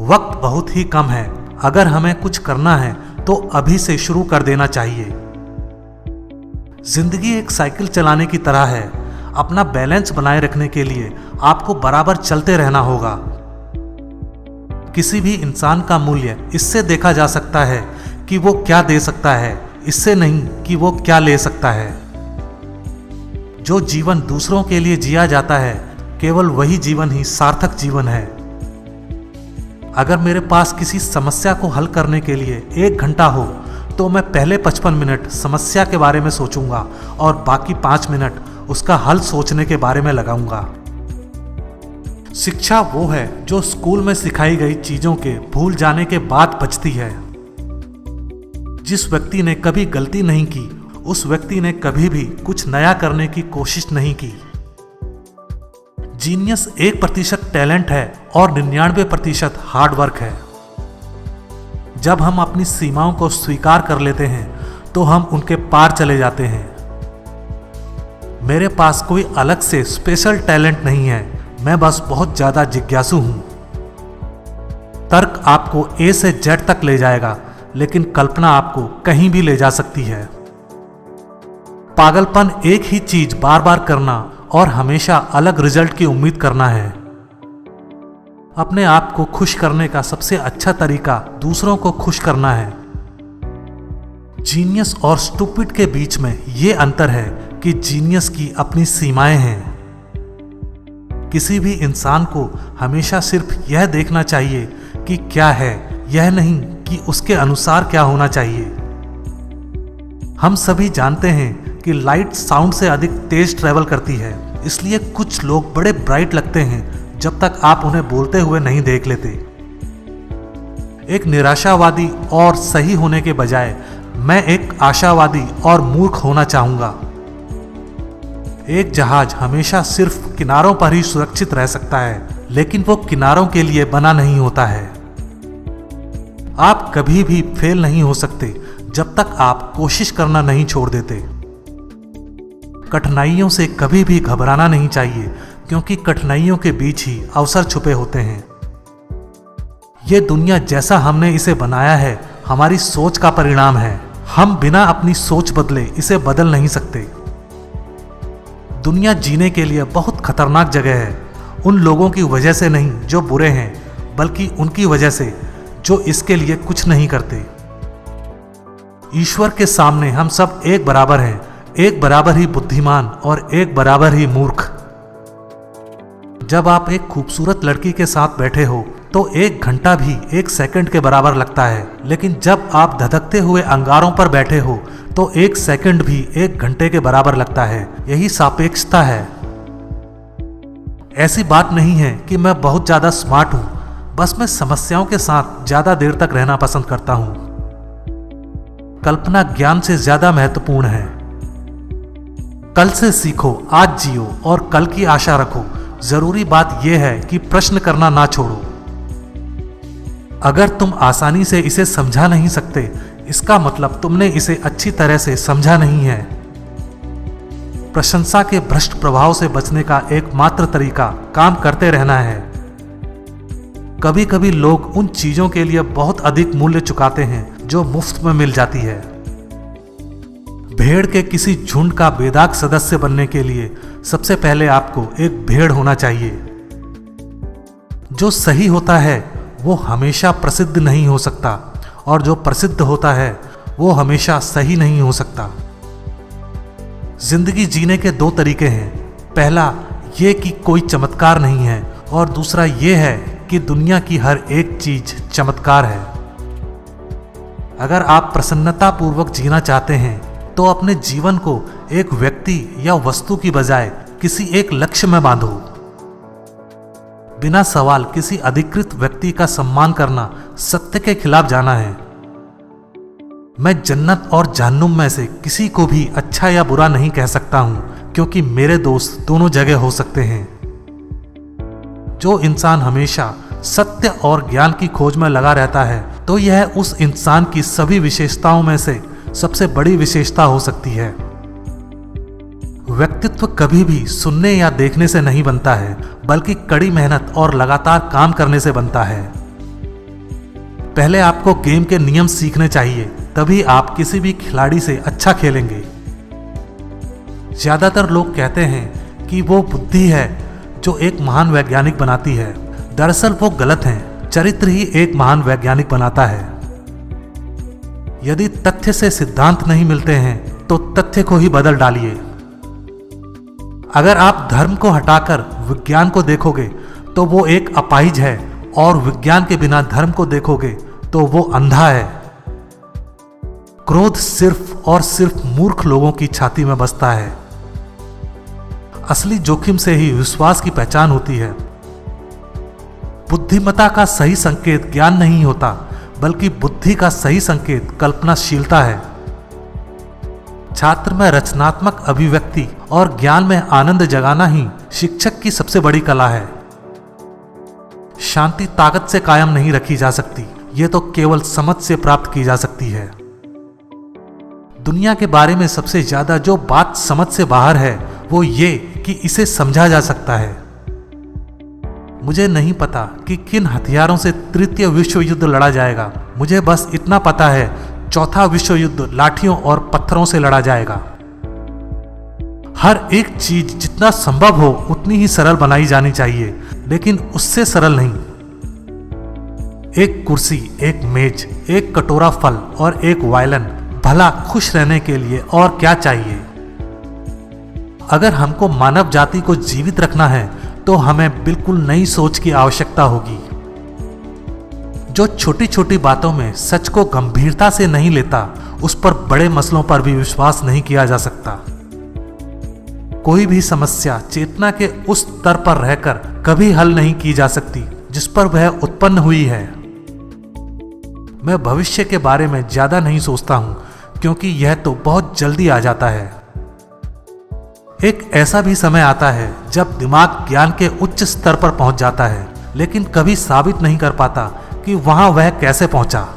वक्त बहुत ही कम है। अगर हमें कुछ करना है तो अभी से शुरू कर देना चाहिए। जिंदगी एक साइकिल चलाने की तरह है। अपना बैलेंस बनाए रखने के लिए आपको बराबर चलते रहना होगा। किसी भी इंसान का मूल्य इससे देखा जा सकता है कि वो क्या दे सकता है, इससे नहीं कि वो क्या ले सकता है। जो जीवन दूसरों के लिए जिया जाता है, केवल वही जीवन ही सार्थक जीवन है। अगर मेरे पास किसी समस्या को हल करने के लिए 1 घंटा हो तो मैं पहले 55 मिनट समस्या के बारे में सोचूंगा और बाकी 5 मिनट उसका हल सोचने के बारे में लगाऊंगा। शिक्षा वो है जो स्कूल में सिखाई गई चीजों के भूल जाने के बाद बचती है। जिस व्यक्ति ने कभी गलती नहीं की, उस व्यक्ति ने कभी भी कुछ नया करने की कोशिश नहीं की। जीनियस 1% टैलेंट है और 99% हार्ड वर्क है। जब हम अपनी सीमाओं को स्वीकार कर लेते हैं तो हम उनके पार चले जाते हैं। मेरे पास कोई अलग से स्पेशल टैलेंट नहीं है, मैं बस बहुत ज्यादा जिज्ञासु हूं। तर्क आपको A से Z तक ले जाएगा, लेकिन कल्पना आपको कहीं भी ले जा सकती है। पागलपन एक ही चीज बार बार करना और हमेशा अलग रिजल्ट की उम्मीद करना है। अपने आप को खुश करने का सबसे अच्छा तरीका दूसरों को खुश करना है। जीनियस और स्टूपिड के बीच में यह अंतर है कि जीनियस की अपनी सीमाएं हैं। किसी भी इंसान को हमेशा सिर्फ यह देखना चाहिए कि क्या है, यह नहीं कि उसके अनुसार क्या होना चाहिए। हम सभी जानते हैं कि लाइट साउंड से अधिक तेज ट्रैवल करती है, इसलिए कुछ लोग बड़े ब्राइट लगते हैं जब तक आप उन्हें बोलते हुए नहीं देख लेते। एक निराशावादी और सही होने के बजाय मैं एक आशावादी और मूर्ख होना चाहूंगा। एक जहाज हमेशा सिर्फ किनारों पर ही सुरक्षित रह सकता है, लेकिन वो किनारों के लिए बना नहीं होता है। आप कभी भी फेल नहीं हो सकते जब तक आप कोशिश करना नहीं छोड़ देते। कठिनाइयों से कभी भी घबराना नहीं चाहिए, क्योंकि कठिनाइयों के बीच ही अवसर छुपे होते हैं। ये दुनिया जैसा हमने इसे बनाया है, हमारी सोच का परिणाम है। हम बिना अपनी सोच बदले इसे बदल नहीं सकते। दुनिया जीने के लिए बहुत खतरनाक जगह है, उन लोगों की वजह से नहीं जो बुरे हैं, बल्कि उनकी वजह से जो इसके लिए कुछ नहीं करते। ईश्वर के सामने हम सब एक बराबर हैं, एक बराबर ही बुद्धिमान और एक बराबर ही मूर्ख। जब आप एक खूबसूरत लड़की के साथ बैठे हो तो 1 घंटा भी 1 सेकंड के बराबर लगता है, लेकिन जब आप धधकते हुए अंगारों पर बैठे हो तो 1 सेकंड भी 1 घंटे के बराबर लगता है। यही सापेक्षता है। ऐसी बात नहीं है कि मैं बहुत ज्यादा स्मार्ट हूं, बस मैं समस्याओं के साथ ज्यादा देर तक रहना पसंद करता हूं। कल्पना ज्ञान से ज्यादा महत्वपूर्ण है। कल से सीखो, आज जियो और कल की आशा रखो। जरूरी बात यह है कि प्रश्न करना ना छोड़ो। अगर तुम आसानी से इसे समझा नहीं सकते, इसका मतलब तुमने इसे अच्छी तरह से समझा नहीं है। प्रशंसा के भ्रष्ट प्रभाव से बचने का एकमात्र तरीका काम करते रहना है। कभी कभी लोग उन चीजों के लिए बहुत अधिक मूल्य चुकाते हैं जो मुफ्त में मिल जाती है। भेड़ के किसी झुंड का बेदाग सदस्य बनने के लिए सबसे पहले आपको एक भेड़ होना चाहिए। जो सही होता है वो हमेशा प्रसिद्ध नहीं हो सकता, और जो प्रसिद्ध होता है वो हमेशा सही नहीं हो सकता। जिंदगी जीने के 2 तरीके हैं। पहला ये कि कोई चमत्कार नहीं है, और दूसरा ये है कि दुनिया की हर एक चीज चमत्कार है। अगर आप प्रसन्नता पूर्वक जीना चाहते हैं तो अपने जीवन को एक व्यक्ति या वस्तु की बजाय किसी एक लक्ष्य में बांधो। बिना सवाल किसी अधिकृत व्यक्ति का सम्मान करना सत्य के खिलाफ जाना है। मैं जन्नत और जहन्नुम में से किसी को भी अच्छा या बुरा नहीं कह सकता हूं, क्योंकि मेरे दोस्त दोनों जगह हो सकते हैं। जो इंसान हमेशा सत्य और ज्ञान की खोज में लगा रहता है, तो यह उस इंसान की सभी विशेषताओं में से सबसे बड़ी विशेषता हो सकती है। व्यक्तित्व कभी भी सुनने या देखने से नहीं बनता है, बल्कि कड़ी मेहनत और लगातार काम करने से बनता है। पहले आपको गेम के नियम सीखने चाहिए, तभी आप किसी भी खिलाड़ी से अच्छा खेलेंगे। ज्यादातर लोग कहते हैं कि वो बुद्धि है जो एक महान वैज्ञानिक बनाती है। दरअसल वो गलत है, चरित्र ही एक महान वैज्ञानिक बनाता है। यदि तथ्य से सिद्धांत नहीं मिलते हैं तो तथ्य को ही बदल डालिए। अगर आप धर्म को हटाकर विज्ञान को देखोगे तो वो एक अपाहिज है, और विज्ञान के बिना धर्म को देखोगे तो वो अंधा है। क्रोध सिर्फ और सिर्फ मूर्ख लोगों की छाती में बसता है। असली जोखिम से ही विश्वास की पहचान होती है। बुद्धिमत्ता का सही संकेत ज्ञान नहीं होता, बल्कि बुद्धि का सही संकेत कल्पनाशीलता है। छात्र में रचनात्मक अभिव्यक्ति और ज्ञान में आनंद जगाना ही शिक्षक की सबसे बड़ी कला है। शांति ताकत से कायम नहीं रखी जा सकती, ये तो केवल समझ से प्राप्त की जा सकती है। दुनिया के बारे में सबसे ज्यादा जो बात समझ से बाहर है वो ये कि इसे समझा जा सकता है। मुझे नहीं पता कि किन हथियारों से तृतीय विश्व युद्ध लड़ा जाएगा, मुझे बस इतना पता है चौथा विश्व युद्ध लाठियों और पत्थरों से लड़ा जाएगा। हर एक चीज जितना संभव हो उतनी ही सरल बनाई जानी चाहिए, लेकिन उससे सरल नहीं। एक कुर्सी, एक मेज, एक कटोरा फल और एक वायलिन, भला खुश रहने के लिए और क्या चाहिए। अगर हमको मानव जाति को जीवित रखना है तो हमें बिल्कुल नई सोच की आवश्यकता होगी। जो छोटी छोटी बातों में सच को गंभीरता से नहीं लेता, उस पर बड़े मसलों पर भी विश्वास नहीं किया जा सकता। कोई भी समस्या चेतना के उस स्तर पर रहकर कभी हल नहीं की जा सकती जिस पर वह उत्पन्न हुई है। मैं भविष्य के बारे में ज्यादा नहीं सोचता हूं, क्योंकि यह तो बहुत जल्दी आ जाता है। एक ऐसा भी समय आता है जब दिमाग ज्ञान के उच्च स्तर पर पहुंच जाता है, लेकिन कभी साबित नहीं कर पाता कि वहां वह कैसे पहुंचा।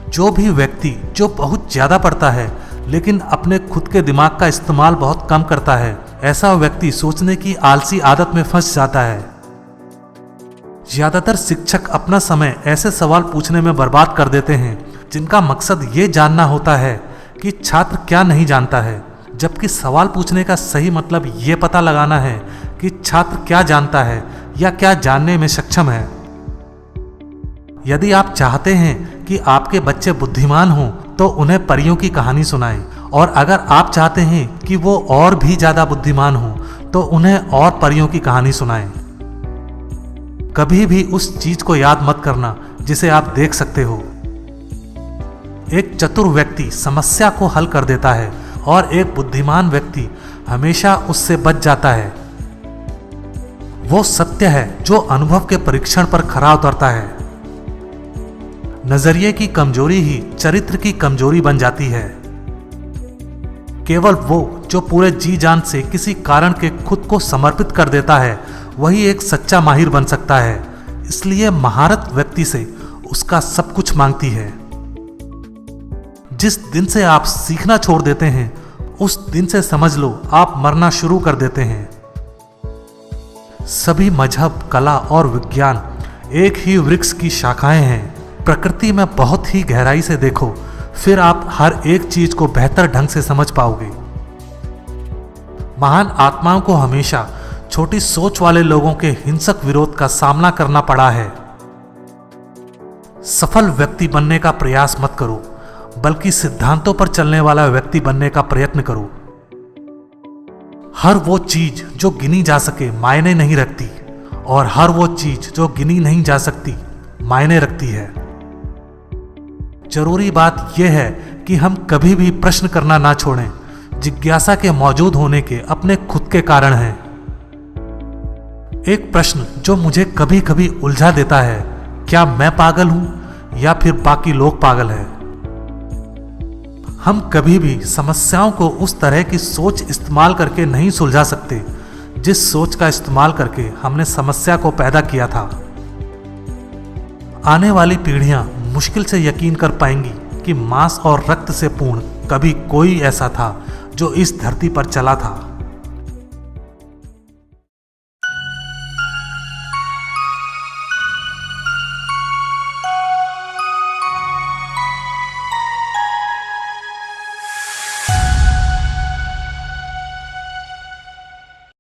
जो भी व्यक्ति जो बहुत ज्यादा पढ़ता है लेकिन अपने खुद के दिमाग का इस्तेमाल बहुत कम करता है, ऐसा व्यक्ति सोचने की आलसी आदत में फंस जाता है। ज्यादातर शिक्षक अपना समय ऐसे सवाल पूछने में बर्बाद कर देते हैं जिनका मकसद ये जानना होता है कि छात्र क्या नहीं जानता है, जबकि सवाल पूछने का सही मतलब ये पता लगाना है कि छात्र क्या जानता है या क्या जानने में सक्षम है। यदि आप चाहते हैं कि आपके बच्चे बुद्धिमान हों तो उन्हें परियों की कहानी सुनाएं, और अगर आप चाहते हैं कि वो और भी ज्यादा बुद्धिमान हों तो उन्हें और परियों की कहानी सुनाएं। कभी भी उस चीज को याद मत करना जिसे आप देख सकते हो। एक चतुर व्यक्ति समस्या को हल कर देता है और एक बुद्धिमान व्यक्ति हमेशा उससे बच जाता है। वो सत्य है जो अनुभव के परीक्षण पर खरा उतरता है। नजरिए की कमजोरी ही चरित्र की कमजोरी बन जाती है। केवल वो जो पूरे जी जान से किसी कारण के खुद को समर्पित कर देता है वही एक सच्चा माहिर बन सकता है। इसलिए महारत व्यक्ति से उसका सब कुछ मांगती है। जिस दिन से आप सीखना छोड़ देते हैं उस दिन से समझ लो आप मरना शुरू कर देते हैं। सभी मजहब, कला और विज्ञान एक ही वृक्ष की शाखाएं हैं। प्रकृति में बहुत ही गहराई से देखो, फिर आप हर एक चीज को बेहतर ढंग से समझ पाओगे। महान आत्माओं को हमेशा छोटी सोच वाले लोगों के हिंसक विरोध का सामना करना पड़ा है। सफल व्यक्ति बनने का प्रयास मत करो, बल्कि सिद्धांतों पर चलने वाला व्यक्ति बनने का प्रयत्न करो। हर वो चीज जो गिनी जा सके मायने नहीं रखती, और हर वो चीज जो गिनी नहीं जा सकती मायने रखती है। जरूरी बात यह है कि हम कभी भी प्रश्न करना ना छोड़ें। जिज्ञासा के मौजूद होने के अपने खुद के कारण हैं। एक प्रश्न जो मुझे कभी कभी उलझा देता है, क्या मैं पागल हूं या फिर बाकी लोग पागल हैं? हम कभी भी समस्याओं को उस तरह की सोच इस्तेमाल करके नहीं सुलझा सकते जिस सोच का इस्तेमाल करके हमने समस्या को पैदा किया था। आने वाली पीढ़ियां मुश्किल से यकीन कर पाएंगी कि मांस और रक्त से पूर्ण कभी कोई ऐसा था जो इस धरती पर चला था।